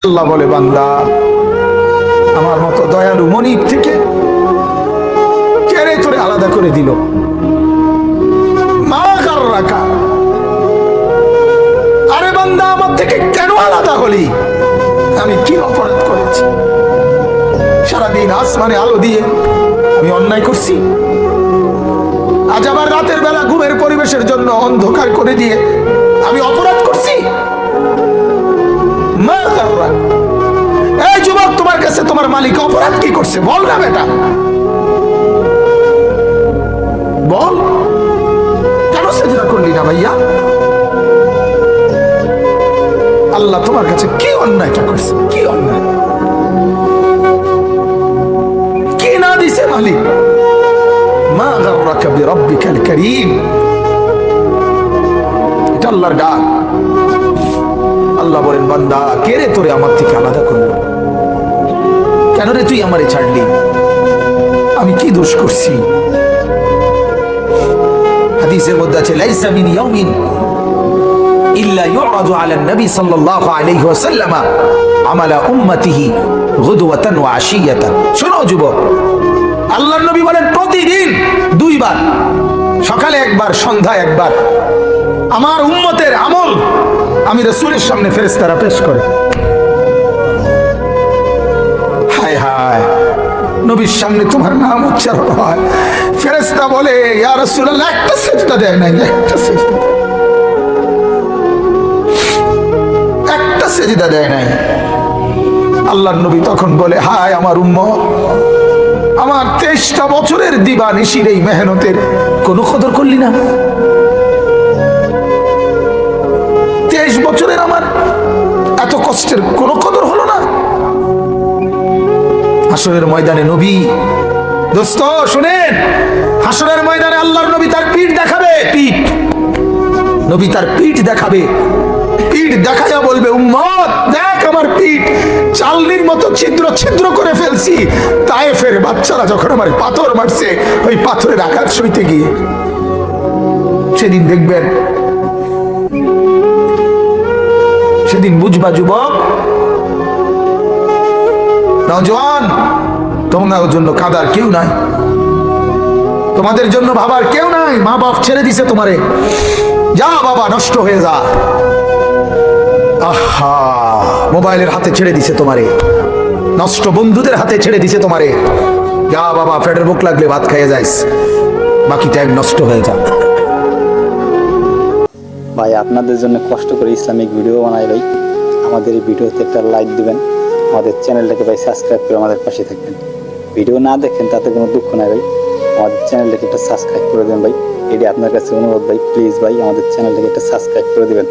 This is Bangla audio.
আল্লাহ বলে, বান্দা আমার মতো দয়ালু মনিব থেকে কেড়ে তোরে আলাদা করে দিল। মা গাররাকা, আরে বান্দা আমার থেকে কেন আলাদা হলি? আমি কি অপরাধ করেছি? সারাদিন আসমানে আলো দিয়ে আমি অন্যায় করছি? আজ আবার রাতের বেলা ঘুমের পরিবেশের জন্য অন্ধকার করে দিয়ে আমি অপরাধ করছি? মা গাররাকা, এই যুবক, তোমার কাছে তোমার মালিক অপরাধ কি করছে বল না বেটা, বল। কেন সেজদা করলি না ভাইয়া? আল্লাহ তোমার কাছে কি অন্যায়টা করছে? কি অন্যায়, কি না দিছে মালিক? মা গাররাকা বিরাব্বিকাল কারীম, এটা আল্লাহর ডাক। আল্লাহ বলেন, বান্দা কে রে তোরে আমার থেকে আলাদা করলো? কেন রে তুই আমারে ছাড়লি? আমি কি দোষ করছি? হাদিসের মধ্যে আছে, লাইসা মিন ইয়াউমিন ইল্লা ইউরাদু আলা নবী সাল্লাল্লাহু আলাইহি ওয়াসাল্লাম আমালা উম্মতিহি গুদওয়াতান ওয়া আশিয়াতান। শোনো যুবক, আল্লাহর নবী বলেন প্রতিদিন দুইবার, সকালে একবার, সন্ধ্যায় একবার, আমার উম্মতের আমল আমি রাসূলের সামনে ফেরেশতারা পেশ করে। হায় হায়, নবীর সামনে তোমার নাম উচ্চারণ হয়, ফেরেশতা বলে, ইয়া রাসূলুল্লাহ, একটা সিজদা দেয় নাই, একটা সিজদা, একটা সিজদা দেয় নাই। আল্লাহর নবী তখন বলে, হায় আমার উম্মত, আমার 23টা বছরের দিবানিশির এই মেহনতের কোনো কদর করলি না? 23 বছরের আমার এত কষ্টের কোনো কদর হলো না? হাসরের ময়দানে নবী, দোস্ত শুনেন, হাসরের ময়দানে আল্লাহর নবী তার পিঠ দেখাবে, পিঠ, নবী তার পিঠ দেখাবে, পিঠ দেখাইয়া বলবে, উম্মত দেখ আমার পিঠ, চালনির মতো ছিদ্র ছিদ্র করে ফেলছি। তায়েফের বাচ্চারা যখন আমার পাথর মারছে, ওই পাথরের আঘাত সইতে গিয়ে। সেদিন দেখবেন, সেদিন বুঝবা যুবক, নওজোয়ান, তোমাদের জন্য কাদার কেউ নাই, তোমাদের জন্য ভাবার কেউ নাই। মা বাপ ছেড়ে দিছে তোমারে, যা বাবা নষ্ট হয়ে যা। আহা, মোবাইলের হাতে ছেড়ে দিছে তোমারে, নষ্ট বন্ধুদের হাতে ছেড়ে দিছে তোমারে, যা বাবা পেটের ভুক লাগলে ভাত খাইয়ে যাইস, বাকি টাইম নষ্ট হয়ে যা। ভাই আপনাদের জন্য কষ্ট করে ইসলামিক ভিডিও বানাই ভাই, আমাদের এই ভিডিওতে একটা লাইক দিবেন, আমাদের চ্যানেলটাকে ভাই সাবস্ক্রাইব করে আমাদের পাশে থাকবেন। ভিডিও না দেখেন তাতে কোনো দুঃখ নাই ভাই, আমাদের চ্যানেলটাকে একটা সাবস্ক্রাইব করে দেবেন ভাই, এটি আপনার কাছে অনুরোধ ভাই, প্লিজ ভাই আমাদের চ্যানেলটাকে একটা সাবস্ক্রাইব করে দেবেন।